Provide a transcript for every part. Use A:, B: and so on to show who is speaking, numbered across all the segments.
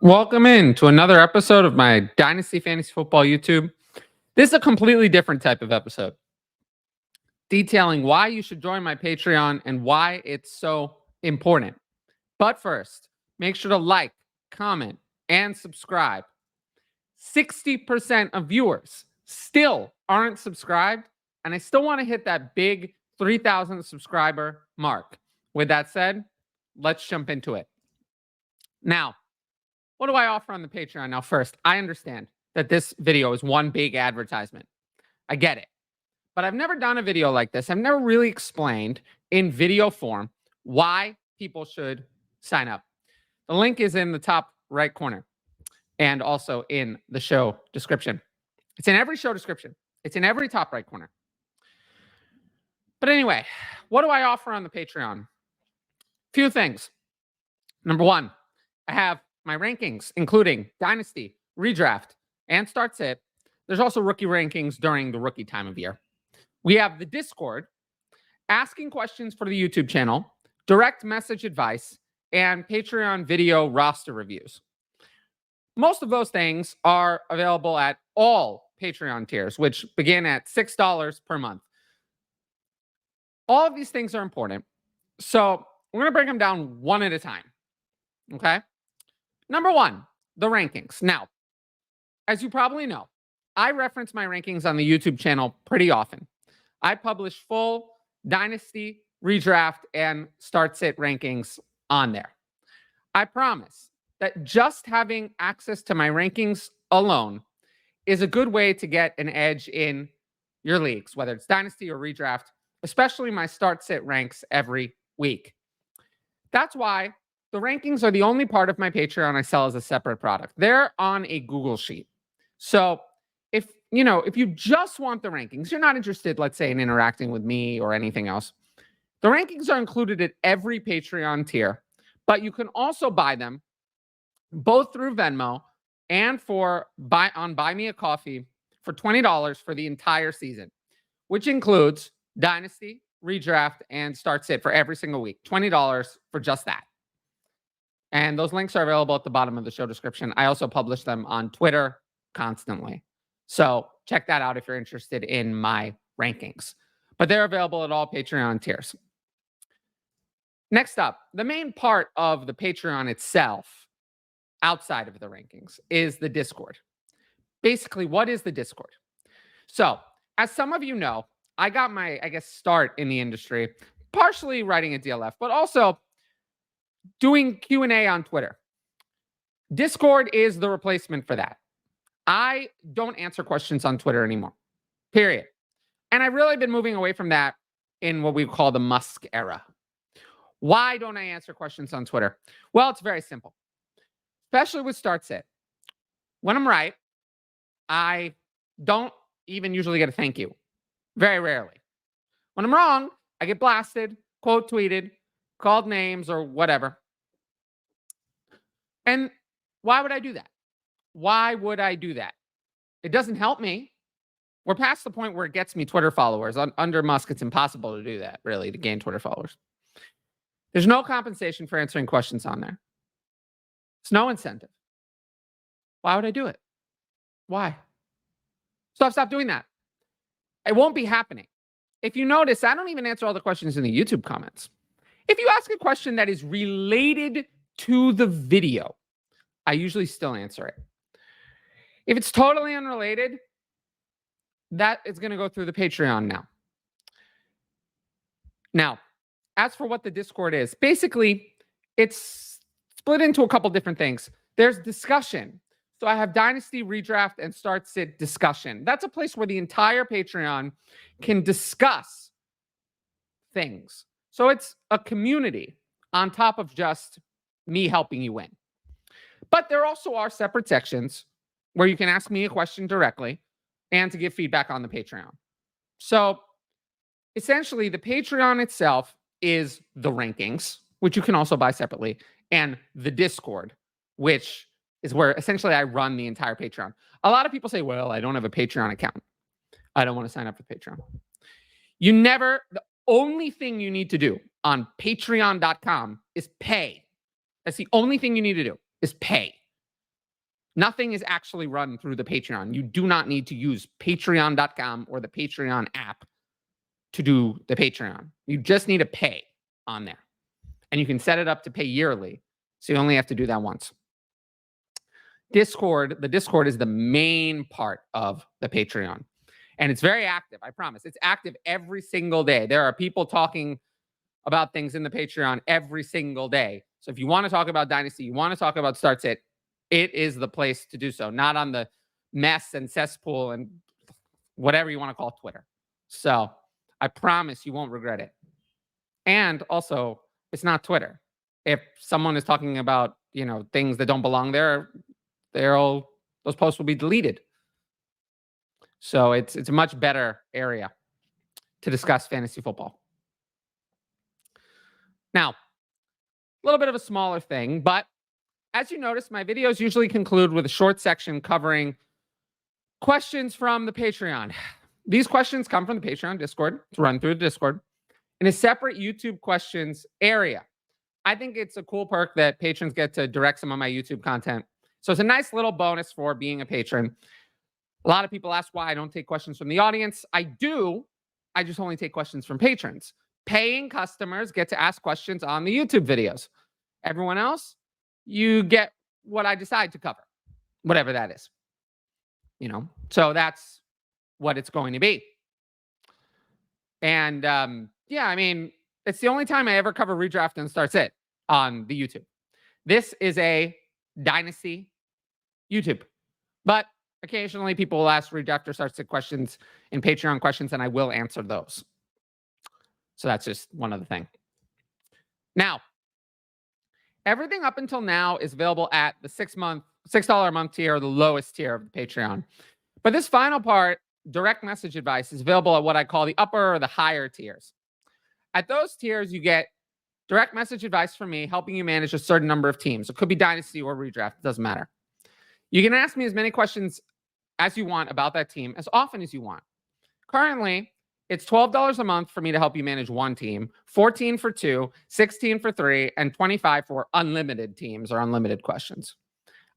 A: Welcome in to another episode of my Dynasty Fantasy Football YouTube. This is a completely different type of episode, detailing why you should join my Patreon and why it's so important. But first, make sure to like, comment, and subscribe. 60% of viewers still aren't subscribed, and I still want to hit that big 3,000 subscriber mark. With that said, let's jump into it. Now, what do I offer on the Patreon? Now, first, I understand that this video is one big advertisement. I get it. But I've never done a video like this. I've never really explained in video form why people should sign up. The link is in the top right corner and also in the show description. It's in every show description. It's in every top right corner. But anyway, what do I offer on the Patreon? Few things. Number one, I have my rankings, including Dynasty, Redraft, and Start Sit. There's also rookie rankings during the rookie time of year. We have the Discord, asking questions for the YouTube channel, direct message advice, and Patreon video roster reviews. Most of those things are available at all Patreon tiers, which begin at $6 per month. All of these things are important. So we're going to break them down one at a time. Okay? Number one, the rankings. Now, as you probably know, I reference my rankings on the YouTube channel pretty often. I publish full Dynasty, Redraft, and Start Sit rankings on there. I promise that just having access to my rankings alone is a good way to get an edge in your leagues, whether it's Dynasty or Redraft, especially my Start Sit ranks every week. That's why the rankings are the only part of my Patreon I sell as a separate product. They're on a Google Sheet. So if you just want the rankings, you're not interested, let's say, in interacting with me or anything else, the rankings are included at every Patreon tier, but you can also buy them both through Venmo and on Buy Me a Coffee for $20 for the entire season, which includes Dynasty, Redraft, and Start Sit for every single week. $20 for just that. And those links are available at the bottom of the show description. I also publish them on Twitter constantly. So check that out if you're interested in my rankings. But they're available at all Patreon tiers. Next up, the main part of the Patreon itself, outside of the rankings, is the Discord. Basically, what is the Discord? So, as some of you know, I got my, start in the industry, partially writing a DLF, but also doing Q&A on Twitter. Discord is the replacement for that. I don't answer questions on Twitter anymore, period. And I've really been moving away from that in what we call the Musk era. Why don't I answer questions on Twitter? Well, it's very simple, especially with Start Sit. When I'm right, I don't even usually get a thank you. Very rarely. When I'm wrong, I get blasted, quote tweeted, called names or whatever. And why would I do that? Why would I do that? It doesn't help me. We're past the point where it gets me Twitter followers. Under Musk, it's impossible to do that, really, to gain Twitter followers. There's no compensation for answering questions on there. There's no incentive. Why would I do it? Why? So I've stopped doing that. It won't be happening. If you notice, I don't even answer all the questions in the YouTube comments. If you ask a question that is related to the video, I usually still answer it. If it's totally unrelated, that is going to go through the Patreon now. Now, as for what the Discord is, basically, it's split into a couple different things. There's discussion. So I have Dynasty, Redraft, and Start Sit discussion. That's a place where the entire Patreon can discuss things. So it's a community on top of just me helping you win. But there also are separate sections where you can ask me a question directly and to give feedback on the Patreon. So essentially, the Patreon itself is the rankings, which you can also buy separately, and the Discord, which is where essentially I run the entire Patreon. A lot of people say, well, I don't have a Patreon account. I don't want to sign up for Patreon. The only thing you need to do on patreon.com is pay. That's the only thing you need to do is pay. Nothing is actually run through the Patreon. You do not need to use patreon.com or the Patreon app to do the Patreon. You just need to pay on there. And you can set it up to pay yearly. So you only have to do that once. The Discord is the main part of the Patreon. And it's very active, I promise. It's active every single day. There are people talking about things in the Patreon every single day. So if you want to talk about Dynasty, you want to talk about Start Sit, it is the place to do so, not on the mess and cesspool and whatever you want to call Twitter. So I promise you won't regret it. And also, it's not Twitter. If someone is talking about, things that don't belong there, those posts will be deleted. So it's a much better area to discuss fantasy football. Now, a little bit of a smaller thing, but as you notice, my videos usually conclude with a short section covering questions from the Patreon. These questions come from the Patreon Discord. It's run through the Discord in a separate YouTube questions area. I think it's a cool perk that patrons get to direct some of my YouTube content. So it's a nice little bonus for being a patron. A lot of people ask why I don't take questions from the audience. I do. I just only take questions from patrons. Paying customers get to ask questions on the YouTube videos. Everyone else, you get what I decide to cover, whatever that is. So that's what it's going to be. And it's the only time I ever cover redraft and Start Sit on the YouTube. This is a Dynasty YouTube, but occasionally people will ask redraft or Start Sit questions in Patreon questions, and I will answer those. So that's just one other thing. Now, everything up until now is available at the $6 a month tier, the lowest tier of the Patreon. But this final part, direct message advice, is available at what I call the upper or the higher tiers. At those tiers, you get direct message advice from me, helping you manage a certain number of teams. It could be Dynasty or redraft. It doesn't matter. You can ask me as many questions as you want about that team, as often as you want. Currently, it's $12 a month for me to help you manage one team, $14 for two, $16 for three, and $25 for unlimited teams or unlimited questions.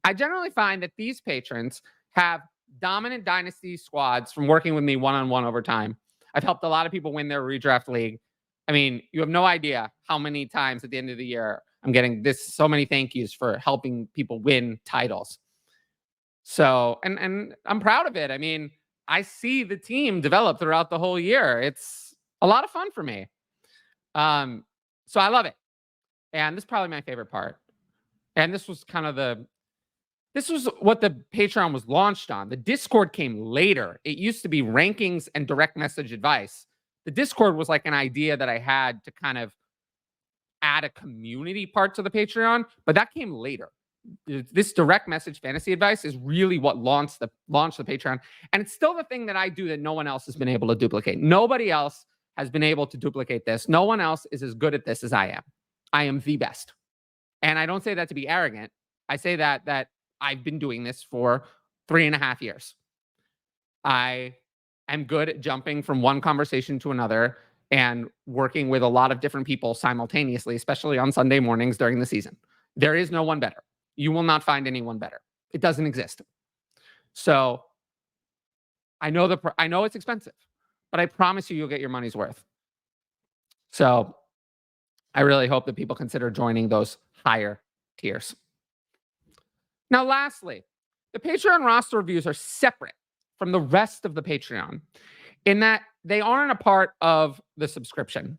A: I generally find that these patrons have dominant Dynasty squads from working with me one-on-one over time. I've helped a lot of people win their redraft league. I mean, you have no idea how many times at the end of the year I'm getting so many thank yous for helping people win titles. So, and I'm proud of it. I mean, I see the team develop throughout the whole year. It's a lot of fun for me. So I love it. And this is probably my favorite part. And this was what the Patreon was launched on. The Discord came later. It used to be rankings and direct message advice. The Discord was like an idea that I had to kind of add a community part to the Patreon, but that came later. This direct message fantasy advice is really what launched the Patreon. And it's still the thing that I do that no one else has been able to duplicate. Nobody else has been able to duplicate this. No one else is as good at this as I am. I am the best. And I don't say that to be arrogant. I say that I've been doing this for 3.5 years. I am good at jumping from one conversation to another and working with a lot of different people simultaneously, especially on Sunday mornings during the season. There is no one better. You will not find anyone better. It doesn't exist. So I know it's expensive, but I promise you'll get your money's worth. So I really hope that people consider joining those higher tiers. Now, lastly, the Patreon roster reviews are separate from the rest of the Patreon in that they aren't a part of the subscription.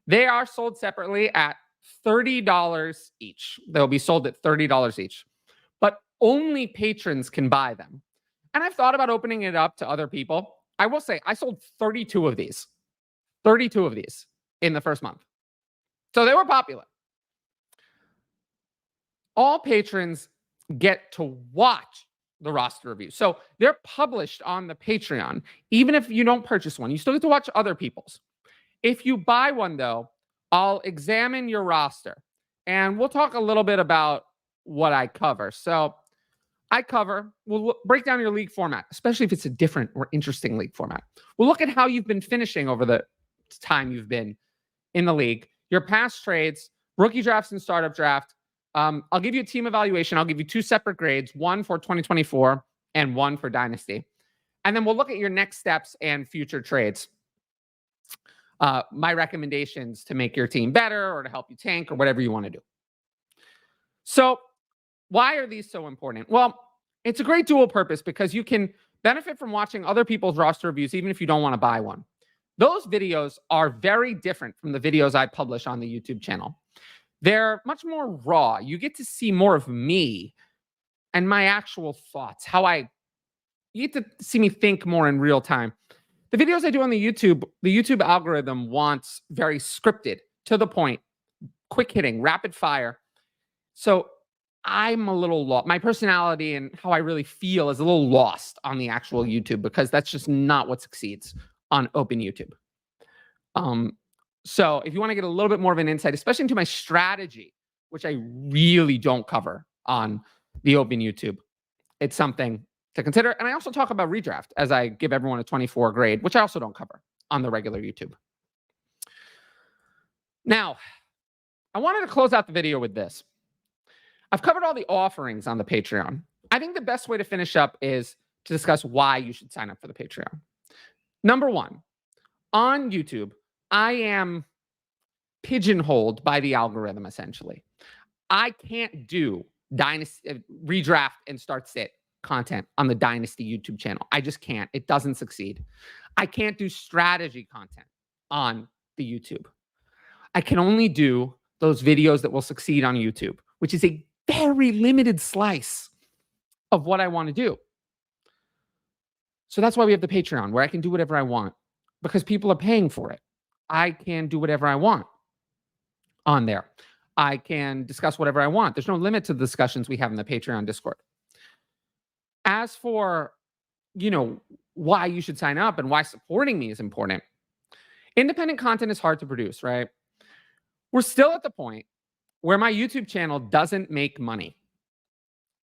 A: They are sold separately at $30 each. They'll be sold at $30 each, but only patrons can buy them. And I've thought about opening it up to other people. I will say I sold 32 of these in the first month. So they were popular. All patrons get to watch the roster review. So they're published on the Patreon. Even if you don't purchase one, you still get to watch other people's. If you buy one, though, I'll examine your roster and we'll talk a little bit about what I cover. So we'll break down your league format, especially if it's a different or interesting league format. We'll look at how you've been finishing over the time you've been in the league, your past trades, rookie drafts and startup draft, I'll give you a team evaluation. I'll give you 2 separate grades, one for 2024 and one for Dynasty. And then we'll look at your next steps and future trades. My recommendations to make your team better or to help you tank or whatever you want to do. So, why are these so important? Well, it's a great dual purpose because you can benefit from watching other people's roster reviews even if you don't want to buy one. Those videos are very different from the videos I publish on the YouTube channel. They're much more raw. You get to see more of me and my actual thoughts, you get to see me think more in real time. The videos I do on the YouTube algorithm wants very scripted, to the point, quick hitting, rapid fire. So I'm a little lost. My personality and how I really feel is a little lost on the actual YouTube because that's just not what succeeds on open YouTube. So if you want to get a little bit more of an insight, especially into my strategy, which I really don't cover on the open YouTube, it's something to consider. And I also talk about redraft as I give everyone a 24 grade, which I also don't cover on the regular YouTube. Now, I wanted to close out the video with this. I've covered all the offerings on the Patreon. I think the best way to finish up is to discuss why you should sign up for the Patreon. Number one, on YouTube, I am pigeonholed by the algorithm, essentially. I can't do Dynasty, redraft and start sit content on the Dynasty YouTube channel. I just can't. It doesn't succeed. I can't do strategy content on the YouTube. I can only do those videos that will succeed on YouTube, which is a very limited slice of what I want to do. So that's why we have the Patreon, where I can do whatever I want because people are paying for it. I can do whatever I want on there. I can discuss whatever I want. There's no limit to the discussions we have in the Patreon Discord. As for, why you should sign up and why supporting me is important, independent content is hard to produce, right? We're still at the point where my YouTube channel doesn't make money.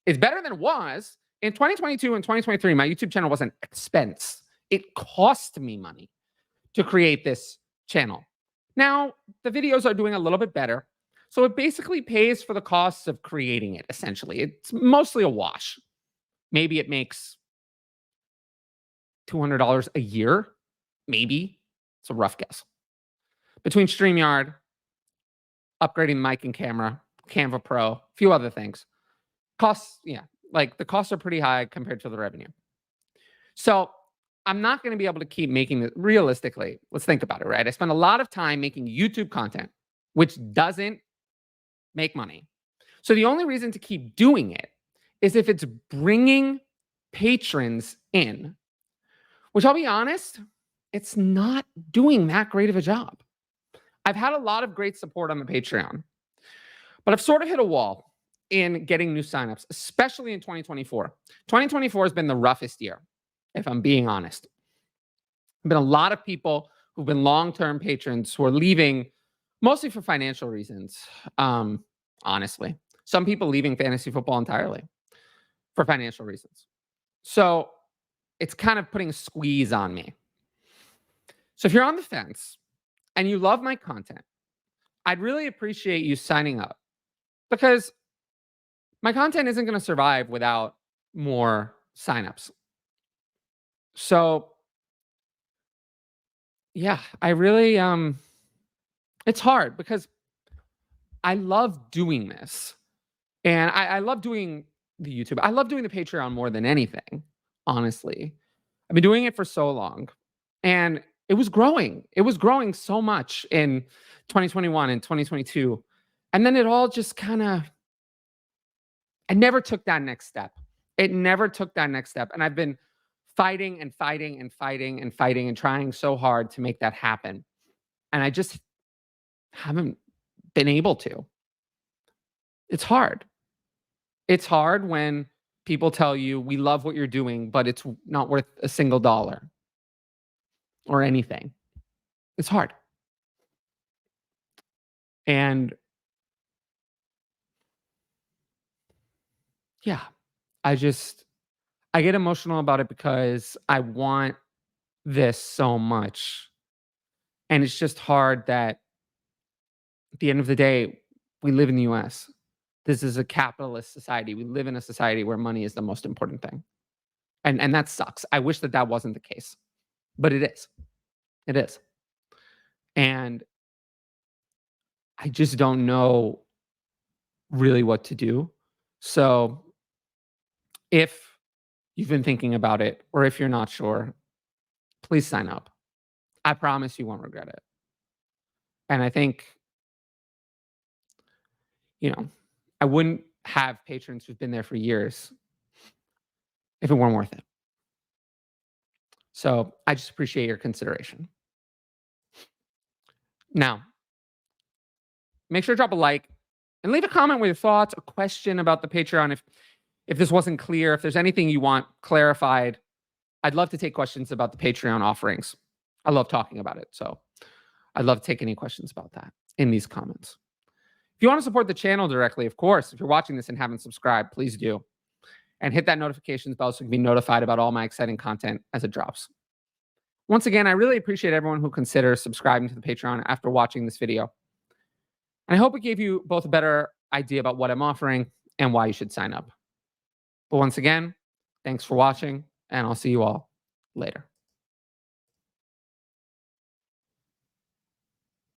A: It's better than it was. In 2022 and 2023, my YouTube channel was an expense. It cost me money to create this channel. Now, the videos are doing a little bit better. So it basically pays for the costs of creating it, essentially. It's mostly a wash. Maybe it makes $200 a year. Maybe. It's a rough guess. Between StreamYard, upgrading mic and camera, Canva Pro, a few other things. Costs, the costs are pretty high compared to the revenue. So I'm not going to be able to keep making it realistically. Let's think about it, right? I spend a lot of time making YouTube content, which doesn't make money. So the only reason to keep doing it is if it's bringing patrons in, which I'll be honest, it's not doing that great of a job. I've had a lot of great support on the Patreon, but I've sort of hit a wall in getting new signups, especially in 2024. 2024 has been the roughest year, if I'm being honest. There have been a lot of people who've been long-term patrons who are leaving mostly for financial reasons, honestly. Some people leaving fantasy football entirely for financial reasons. So it's kind of putting a squeeze on me. So if you're on the fence and you love my content, I'd really appreciate you signing up because my content isn't going to survive without more signups. So yeah, I really, it's hard because I love doing this and I love doing the YouTube. I love doing the Patreon more than anything, honestly. I've been doing it for so long and it was growing. It was growing so much in 2021 and 2022. And then it all just I never took that next step. It never took that next step. And I've been fighting and fighting and fighting and fighting and trying so hard to make that happen. And I just haven't been able to. It's hard. It's hard when people tell you, we love what you're doing, but it's not worth a single dollar or anything. It's hard. And yeah, I get emotional about it because I want this so much. And it's just hard that at the end of the day, we live in the US. This is a capitalist society. We live in a society where money is the most important thing. And that sucks. I wish that that wasn't the case, but it is. It is. And I just don't know really what to do. So if you've been thinking about it, or if you're not sure, please sign up. I promise you won't regret it. And I think, I wouldn't have patrons who've been there for years if it weren't worth it. So I just appreciate your consideration. Now, make sure to drop a like and leave a comment with your thoughts, a question about the Patreon. If this wasn't clear, if there's anything you want clarified, I'd love to take questions about the Patreon offerings. I love talking about it. So I'd love to take any questions about that in these comments. If you want to support the channel directly, of course, if you're watching this and haven't subscribed, please do. And hit that notifications bell so you can be notified about all my exciting content as it drops. Once again, I really appreciate everyone who considers subscribing to the Patreon after watching this video. And I hope it gave you both a better idea about what I'm offering and why you should sign up. But once again, thanks for watching, and I'll see you all later.